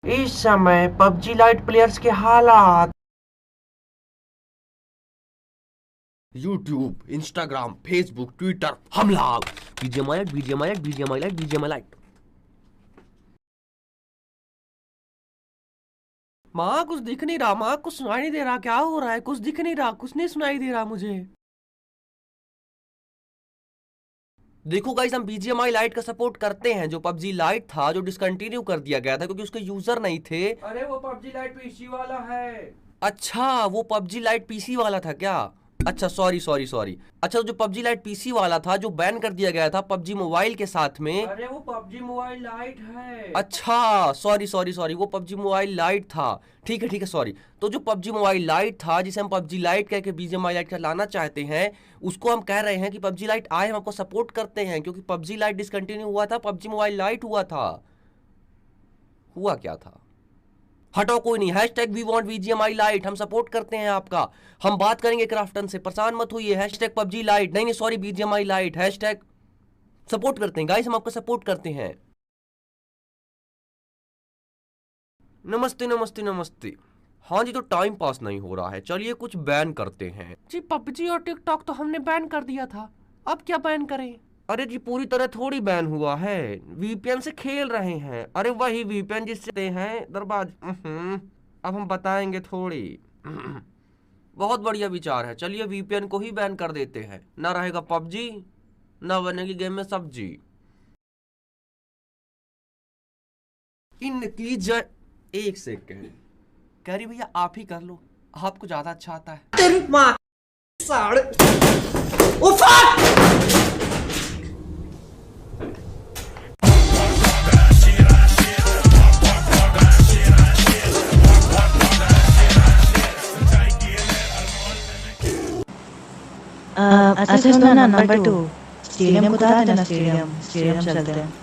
इस समय PUBG light players के हालात। यूट्यूब, इंस्टाग्राम, फेसबुक, ट्विटर, हमला। BGMI, BGMI, BGMI, BGMI. माँ कुछ दिख नहीं रहा, माँ कुछ सुनाई नहीं दे रहा, क्या हो रहा है? कुछ दिख नहीं रहा, कुछ नहीं सुनाई दे रहा मुझे। देखो गाइस, हम बीजीएमआई लाइट का सपोर्ट करते हैं। जो पबजी लाइट था जो डिसकंटिन्यू कर दिया गया था क्योंकि उसके यूजर नहीं थे। अरे वो पबजी लाइट पीसी वाला है। अच्छा, वो पबजी लाइट पीसी वाला था क्या? अच्छा, सॉरी सॉरी सॉरी। अच्छा, जो पबजी लाइट पीसी वाला था जो बैन कर दिया गया था पबजी मोबाइल के साथ में। अरे वो पबजी मोबाइल लाइट है। अच्छा, सॉरी सॉरी सॉरी, वो पबजी मोबाइल लाइट था। ठीक है सॉरी। तो जो पबजी मोबाइल लाइट था जिसे हम पबजी लाइट कह के बीजीएमआई लाइट का लाना चाहते हैं, उसको हम कह रहे हैं कि पबजी लाइट आए, हम आपको सपोर्ट करते हैं क्योंकि पबजी लाइट डिसकंटिन्यू हुआ था, पबजी मोबाइल लाइट हुआ था। हुआ क्या था? हटो, कोई नहीं। Hashtag we want BGMI lite, हम सपोर्ट करते हैं आपका। हम बात करेंगे क्राफ्टन से, परेशान मत होइए। हैशटैग पबजी लाइट, नहीं sorry, BGMI light. Hashtag support करते हैं गाइस, हम आपका सपोर्ट करते हैं। नमस्ते नमस्ते नमस्ते। हाँ जी, तो टाइम पास नहीं हो रहा है, चलिए कुछ बैन करते हैं जी। पबजी और टिकटॉक तो हमने बैन कर दिया था, अब क्या बैन करें? अरे जी, पूरी तरह थोड़ी बैन हुआ है, वीपीएन से खेल रहे हैं। अरे वही वीपीएन जिससे हैं दरबाज। अब हम बताएंगे थोड़ी। बहुत बढ़िया विचार है, चलिए वीपीएन को ही बैन कर देते हैं। ना रहेगा पबजी, ना बनेगी गेम में सब्जी। इनकी जय। एक सेकंड, कह रही भैया आप ही कर लो, आपको ज्यादा अच्छा आता है। तेरी माँ साड़। Oh fuck! अच्छा सुनो ना, नंबर 2 स्टेडियम को बता देना। स्टेडियम चलते हैं,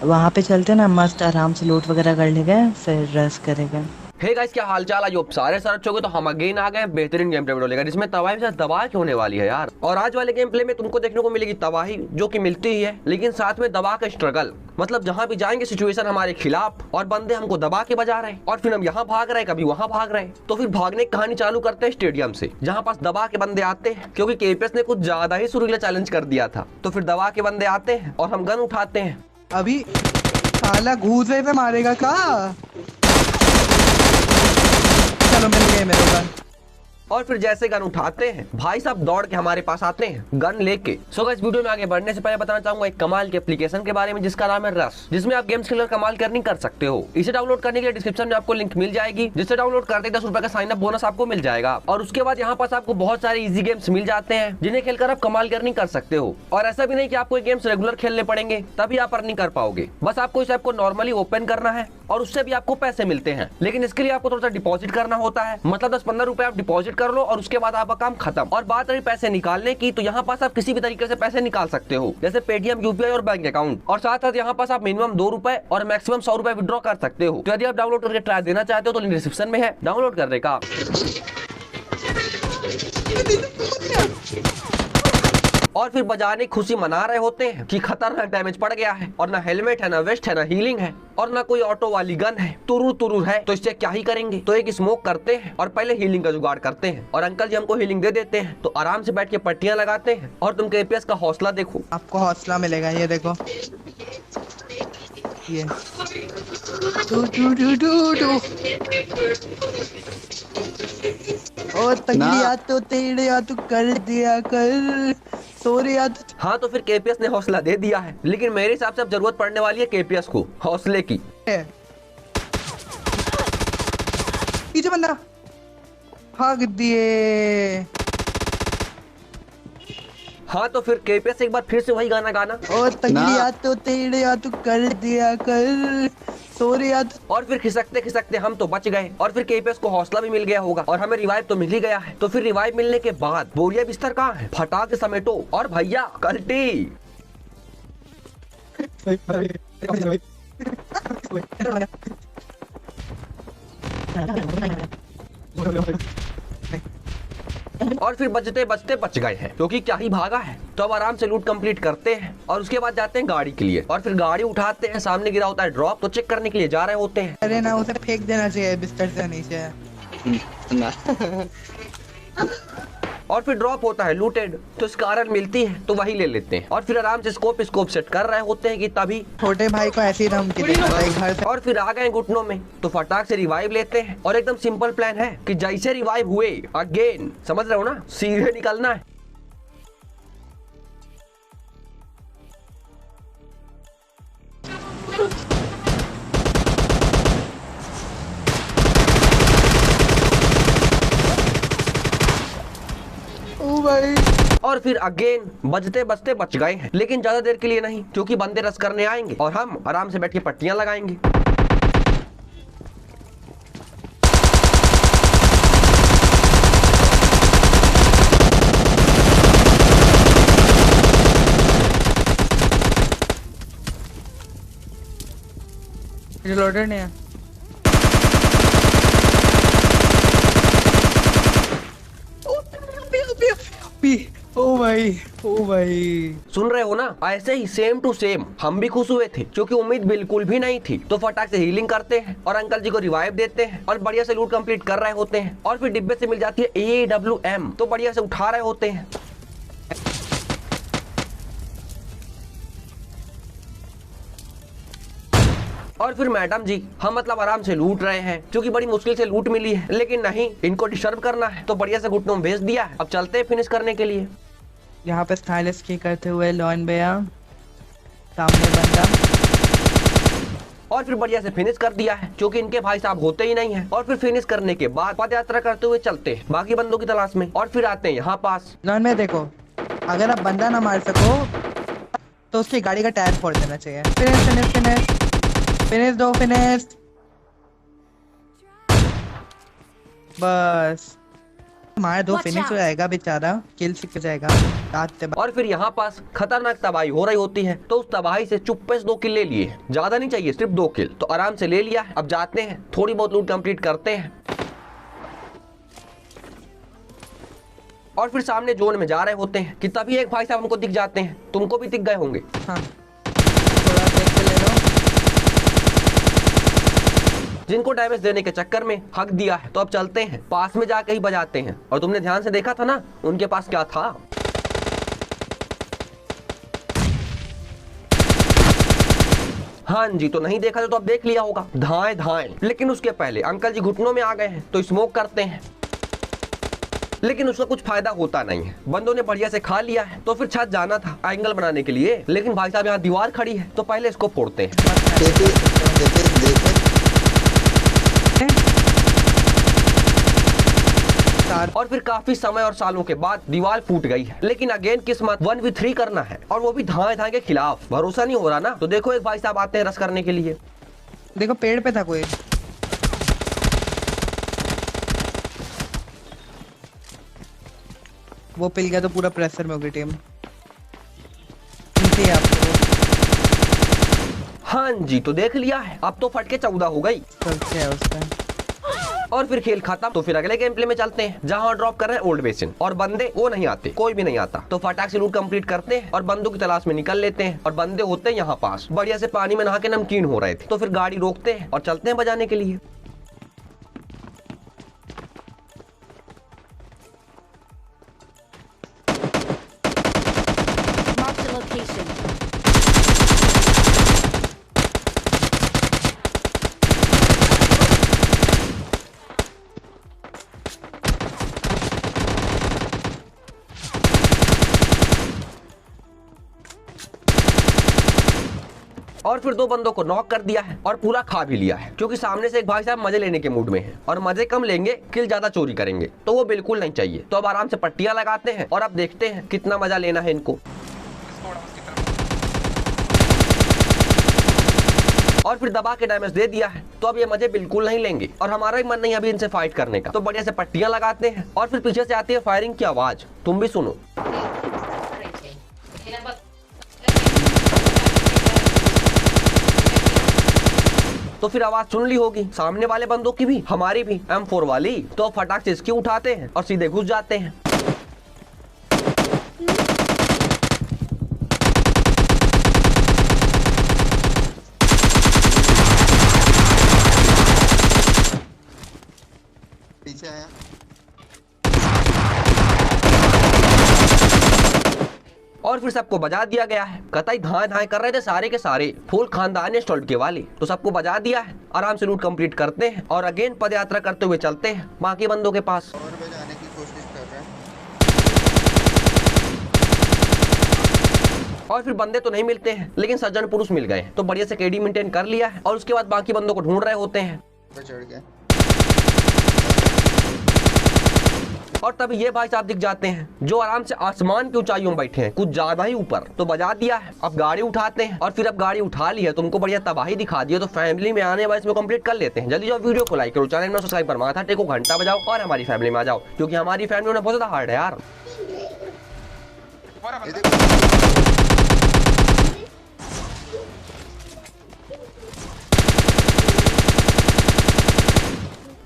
वहाँ पे चलते हैं ना, मस्त आराम से लूट वगैरह कर लेंगे, फिर रेस्ट करेंगे। हे गाइस, क्या हाल चाल है? जो सारे सर्च हो गए तो हम अगेन आ गए बेहतरीन गेम प्ले वीडियो लेकर, जिसमें तबाही से दबा के होने वाली है यार। और आज वाले गेम प्ले में तुमको देखने को मिलेगी तबाही, जो कि मिलती ही है, लेकिन साथ में दबा का स्ट्रगल। मतलब जहां भी जाएंगे सिचुएशन हमारे खिलाफ और बंदे हमको दबा के बजा रहे हैं, और फिर हम यहाँ भाग रहे हैं, कभी वहां भाग रहे हैं। तो फिर भागने की कहानी चालू करते हैं स्टेडियम से, जहाँ पास दबा के बंदे आते हैं, क्योंकि केपीएस ने कुछ ज्यादा ही सुरीला चैलेंज कर दिया था। तो फिर दबा के बंदे आते हैं और हम गन उठाते हैं। अभी साला घूसे से मारेगा का? चलो मिल गए मेरे गन। और फिर जैसे गन उठाते हैं, भाई साहब दौड़ के हमारे पास आते हैं गन लेके। सो गाइस, वीडियो में आगे बढ़ने से पहले बताना चाहूंगा एक कमाल के एप्लीकेशन के बारे में जिसका नाम है रश, जिसमें आप गेम्स खेलकर कमाल करनी कर सकते हो। इसे डाउनलोड करने के लिए डिस्क्रिप्शन में आपको लिंक मिल जाएगी, जिससे डाउनलोड करते 10 रुपए का साइन अप बोनस आपको मिल जाएगा। और उसके बाद यहाँ पास आपको बहुत सारे इजी गेम्स मिल जाते हैं जिन्हें खेलकर आप कमाल करनी कर सकते हो। और ऐसा भी नहीं कि आपको गेम्स रेगुलर खेलने पड़ेंगे तभी आप अर्निंग कर पाओगे। बस आपको इस ऐप को नॉर्मली ओपन करना है और उससे भी आपको पैसे मिलते हैं, लेकिन इसके लिए आपको थोड़ा सा डिपॉजिट करना होता है। मतलब 10-15 रुपए आप डिपॉजिट कर लो और उसके बाद आपका काम खत्म। और बात रही पैसे निकालने की, तो यहाँ पास आप किसी भी तरीके से पैसे निकाल सकते हो, जैसे पेटीएम, यूपीआई और बैंक अकाउंट। और साथ साथ यहाँ पास आप मिनिमम 2 रुपए और मैक्सिमम 100 रुपए विड्रॉ कर सकते हो। तो यदि आप डाउनलोड करके ट्राई देना चाहते हो तो लिंक डिस्क्रिप्शन में है डाउनलोड करने का। और फिर बजाने खुशी मना रहे होते हैं कि खतरनाक डैमेज पड़ गया है, और ना हेलमेट है, ना वेस्ट है, ना हीलिंग है, और ना कोई ऑटो वाली गन है, तुरु तुरु है। तो इससे क्या ही करेंगे, तो एक स्मोक करते हैं और पहले हीलिंग का जुगाड़ करते हैं। और अंकल जी हमको हीलिंग दे देते हैं, तो आराम से बैठ के पट्टियां लगाते हैं। और तुम केपीएस का हौसला देखो, आपको हौसला मिलेगा, ये देखो ये। डू डू डू डू डू। ओ तगड़िया तो तेरे या तू कर दिया कर, सॉरी यार। हाँ, तो फिर केपीएस ने हौसला दे दिया है, लेकिन मेरे हिसाब से अब जरूरत पड़ने वाली है केपीएस को हौसले की। पीछे बंदा भाग दिए। हाँ, तो फिर केपीएस एक बार फिर से वही गाना गाना। ओ तगड़िया तो तेरे या तू कर दिया कर, सॉरी यार। और फिर खिसकते खिसकते हम तो बच गए, और फिर केपीएस को हौसला भी मिल गया होगा, और हमें रिवाइव तो मिल ही गया है। तो फिर रिवाइव मिलने के बाद बोरिया बिस्तर कहाँ है, फटा के समेटो और भैया कल्टी। और फिर बचते बचते बच गए हैं, क्योंकि क्या ही भागा है। तो अब आराम से लूट कंप्लीट करते हैं और उसके बाद जाते हैं गाड़ी के लिए और फिर गाड़ी उठाते हैं। सामने गिरा होता है ड्रॉप, तो चेक करने के लिए जा रहे होते हैं। अरे ना, उसे फेंक देना चाहिए बिस्तर से नीचे। और फिर ड्रॉप होता है लूटेड, तो इस कारण मिलती है तो वही ले लेते हैं और फिर आराम से स्कोप सेट कर रहे होते हैं कि तभी छोटे भाई को ऐसी धमकी दे भाई घर से। और फिर आ गए घुटनों में, तो फटाक से रिवाइव लेते हैं और एकदम सिंपल प्लान है कि जैसे रिवाइव हुए अगेन, समझ रहे हो ना, सीधे निकलना है। ओ भाई, और फिर अगेन बचते बचते बच गए हैं, लेकिन ज्यादा देर के लिए नहीं, क्योंकि बंदे रस करने आएंगे और हम आराम से बैठ के पट्टियां लगाएंगे। रिलोडेड नहीं है। ओ भाई, ओ भाई, सुन रहे हो ना, ऐसे ही सेम टू सेम हम भी खुश हुए थे, क्योंकि उम्मीद बिल्कुल भी नहीं थी। तो फटाक से हीलिंग करते हैं और अंकल जी को रिवाइव देते हैं और बढ़िया से लूट कंप्लीट कर रहे होते हैं और फिर डिब्बे से मिल जाती है AWM, तो बढ़िया से उठा रहे होते हैं। और फिर मैडम जी, हम मतलब आराम से लूट रहे हैं, क्योंकि बड़ी मुश्किल से लूट मिली है, लेकिन नहीं, इनको डिस्टर्ब करना है, तो बढ़िया से घुटनों में भेज दिया है। अब चलते हैं फिनिश करने के लिए। यहाँ पे स्टाइलिश की करते हुए लॉन भैया, सामने बंदा, और फिर बढ़िया से फिनिश कर दिया है, क्योंकि इनके भाई साहब होते ही नहीं है। और फिर फिनिश करने के बाद पद यात्रा करते हुए चलते हैं बाकी बंदों की तलाश में और फिर आते हैं यहाँ पास। लॉन में देखो, अगर आप बंदा ना मार सको तो उसकी गाड़ी का टायर फोड़ देना चाहिए। फिनिश फिनिश फिनिश फिनिश दो, फिनिश बस मार दो, फिनिश हो जाएगा बेचारा, किल सीख जाएगा। और फिर यहाँ पास खतरनाक तबाही हो रही होती है, तो उस तबाही से चुप्पे से 2 किल ले लिए, ज्यादा नहीं चाहिए, सिर्फ 2 किल, तो आराम से ले लिया है। अब जाते हैं थोड़ी बहुत लूट कंप्लीट करते हैं और फिर सामने जोन में जा रहे होते हैं कि तभी एक भाई साहब हमको दिख जाते हैं। तुमको भी दिख गए होंगे। हाँ, थोड़ा देख के ले लो। जिनको डैमेज देने के चक्कर में हक दिया है, तो अब चलते हैं पास में जाके ही बजाते हैं। और तुमने ध्यान से देखा था ना उनके पास क्या था। हाँ जी, तो नहीं देखा तो अब देख लिया होगा, धाएं धाएं। लेकिन उसके पहले अंकल जी घुटनों में आ गए हैं, तो स्मोक करते हैं, लेकिन उसका कुछ फायदा होता नहीं है। बंदों ने बढ़िया से खा लिया है, तो फिर छत जाना था एंगल बनाने के लिए, लेकिन भाई साहब यहाँ दीवार खड़ी है, तो पहले इसको फोड़ते हैं। और फिर काफी समय और सालों के बाद दीवार फूट गई है, लेकिन अगेन किस्मत 1v3 करना है और वो भी धाए धाए के खिलाफ। भरोसा नहीं हो रहा ना, तो देखो एक भाई साहब आते हैं रस करने के लिए। देखो पेड़ पे था कोई, वो पिल गया तो पूरा प्रेशर में होगी टीम। आपको हाँ जी, तो देख लिया है, अब तो फट के 14 हो गई। सबसे है उसका। और फिर खेल खत्म। तो फिर अगले गेम प्ले में चलते हैं, जहां ड्रॉप कर रहे हैं ओल्ड बेसिन और बंदे वो नहीं आते, कोई भी नहीं आता। तो फटाक से लूट कंप्लीट करते हैं और बंदों की तलाश में निकल लेते हैं और बंदे होते हैं यहाँ पास, बढ़िया से पानी में नहा के नमकीन हो रहे थे। तो फिर गाड़ी रोकते हैं और चलते हैं बजाने के लिए। और फिर 2 बंदों को नॉक कर दिया है और पूरा खा भी लिया है, क्योंकि सामने से एक भाई साहब मजे लेने के मूड में है और मजे कम लेंगे, किल ज्यादा चोरी करेंगे, तो वो बिल्कुल नहीं चाहिए। तो अब आराम से पट्टियां लगाते हैं और अब देखते हैं कितना मजा लेना है इनको। और फिर दबा के डैमेज दे दिया है, तो अब ये मजे बिल्कुल नहीं लेंगे और हमारा ही मन नहीं अभी इनसे फाइट करने का। तो बढ़िया से पट्टियां लगाते हैं और फिर पीछे से आती है फायरिंग की आवाज, तुम भी सुनो। तो फिर आवाज सुन ली होगी सामने वाले बंदों की भी, हमारी भी, M4 वाली। तो फटाक से इसकी उठाते हैं और सीधे घुस जाते हैं। पीछे आया। और फिर सबको बजा दिया गया है। कतई धाए धाए कर रहे थे सारे के सारे, फुल खानदान है स्टॉल्ट के वाले, तो सबको बजा दिया है। आराम से लूट कंप्लीट करते हैं और अगेन पद यात्रा करते हुए चलते हैं बाकी बंदों के पास। और बजाने की कोशिश कर रहा है। और फिर बंदे तो नहीं मिलते हैं, लेकिन सज्जन पुरुष मिल गए, तो बढ़िया से केडी मेंटेन कर लिया है और उसके बाद बाकी बंदों को ढूंढ रहे होते हैं। चढ़ गया। और तब ये भाई साहब दिख जाते हैं जो आराम से आसमान की ऊंचाइयों में बैठे हैं, कुछ ज्यादा ही ऊपर, तो बजा दिया है। अब गाड़ी उठाते हैं और फिर अब गाड़ी उठा ली है, तुमको बढ़िया तबाही दिखा दी है, तो फैमिली में आने वाले इसमें कंप्लीट कर लेते हैं। जल्दी जाओ, वीडियो को लाइक करो, चैनल में सब्सक्राइब पर माथा टेको, घंटा बजाओ और हमारी फैमिली में आ जाओ, क्योंकि हमारी फैमिली में बहुत ज्यादा हार्ड है यार।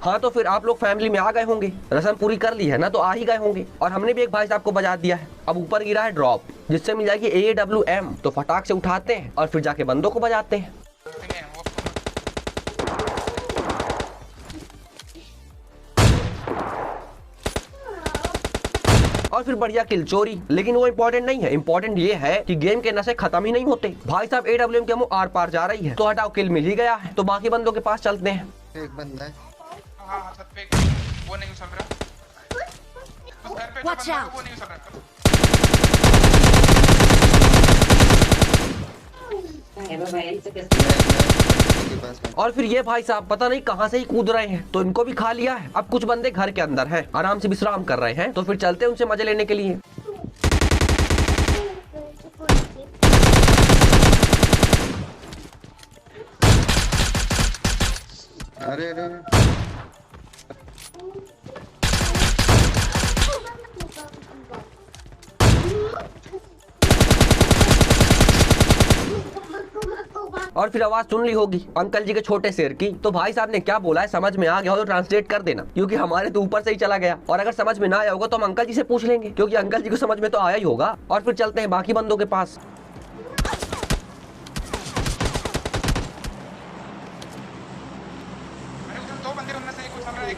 हाँ, तो फिर आप लोग फैमिली में आ गए होंगे, रस्म पूरी कर ली है ना, तो आ ही गए होंगे। और हमने भी एक भाई साहब को बजा दिया है। अब ऊपर गिरा है ड्रॉप, जिससे मिल जाएगी AWM, तो फटाक से उठाते हैं और फिर जाके बंदों को बजाते हैं। और फिर बढ़िया किल चोरी, लेकिन वो इम्पोर्टेंट नहीं है। इम्पोर्टेंट ये है कि गेम के नशे खत्म ही नहीं होते। भाई साहब AWM के मुंह आर पार जा रही है, तो हटाओ, किल मिल ही गया है, तो बाकी बंदों के पास चलते हैं। एक बंदा है। हाँ, छत पे वो नहीं चल रहा। उस घर पे जो Watch बंदा है, out. वो नहीं चल रहा। के पास है। और फिर ये भाई साहब पता नहीं कहां से ही कूद रहे हैं, तो इनको भी खा लिया है। अब कुछ बंदे घर के अंदर हैं, आराम से विश्राम कर रहे हैं, तो फिर चलते हैं उनसे मजे लेने के लिए। अरे अरे और फिर आवाज सुन ली होगी अंकल जी के छोटे शेर की, तो भाई साहब ने क्या बोला है समझ में आ गया हो तो ट्रांसलेट कर देना, क्योंकि हमारे तो ऊपर से ही चला गया। और अगर समझ में ना आया होगा तो हम अंकल जी से पूछ लेंगे, क्योंकि अंकल जी को समझ में तो आया ही होगा। और फिर चलते हैं बाकी बंदों के पास। अरे उधर दो बंदे, उनमें से एक चल रहा है, एक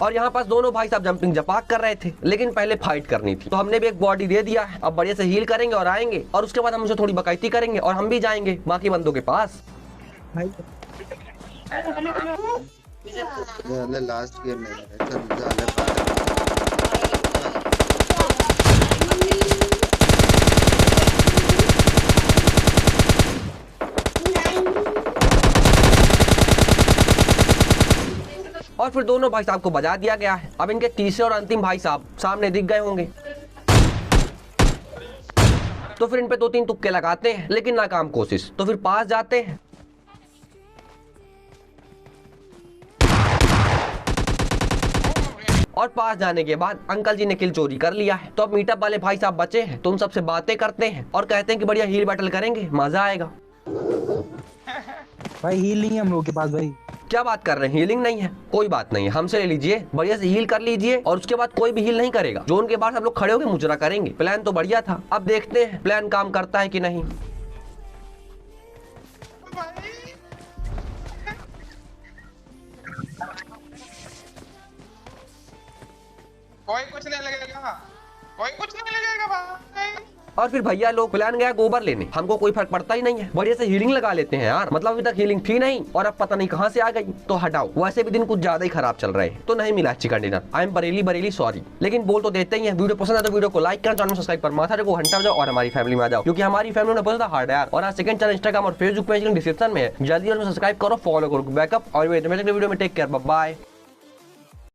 और यहाँ पास दोनों भाई साहब जंपिंग जपाक कर रहे थे, लेकिन पहले फाइट करनी थी, तो हमने भी एक बॉडी दे दिया है। अब बढ़िया से हील करेंगे और आएंगे, और उसके बाद हम उनसे थोड़ी बकैती करेंगे और हम भी जाएंगे बाकी बंदों के पास। लास्ट गेम में चल जा पार। और फिर दोनों भाई साहब को बजा दिया गया है। अब इनके तीसरे और अंतिम भाई साहब सामने दिख गए होंगे, तो फिर इन पे 2-3 तुक्के लगाते हैं, लेकिन नाकाम कोशिश, तो फिर पास जाते हैं। और पास जाने के बाद अंकल जी ने किल चोरी कर लिया है, तो अब मीटअप वाले भाई साहब बचे हैं, तो उन सबसे बातें करते हैं और कहते हैं कि बढ़िया हील बैटल करेंगे, मजा आएगा। भाई हील नहीं है हम लोगों के पास भाई। क्या बात कर रहे हैं, हीलिंग नहीं है? कोई बात नहीं है, हमसे ले लीजिए, बढ़िया से हील कर लीजिए, और उसके बाद कोई भी हील नहीं करेगा। जोन के बाहर सब लोग खड़े होकर मुजरा करेंगे। प्लान तो बढ़िया था, अब देखते हैं प्लान काम करता है कि नहीं। कोई कुछ नहीं लगेगा, कोई कुछ नहीं लगेगा भाई। और फिर भैया लोग प्लान गया गोबर लेने, हमको कोई फर्क पड़ता ही नहीं है, बढ़िया से हीलिंग लगा लेते हैं यार। मतलब अभी तक हीलिंग थी नहीं और अब पता नहीं कहां से आ गई, तो हटाओ। वैसे भी दिन कुछ ज्यादा ही खराब चल रहे हैं, तो नहीं मिला chicken dinner. I am Bareilly sorry, लेकिन बोल तो देते ही हैं। वीडियो पसंद है तो वीडियो को लाइक करना, चैनल सब्सक्राइब पर माथा रखो, घंटा बजाओ और हमारी फैमिली में आ जाओ, क्योंकि हमारी फैमिली में बहुत ज्यादा हार्ड है यार। और आज सेकंड चैनल इंस्टाग्राम और फेसबुक पेज डिस्क्रिप्शन में है, जल्दी सब्सक्राइब करो, फॉलो करो, बैकअप। और वीडियो में टेक केयर, बाय।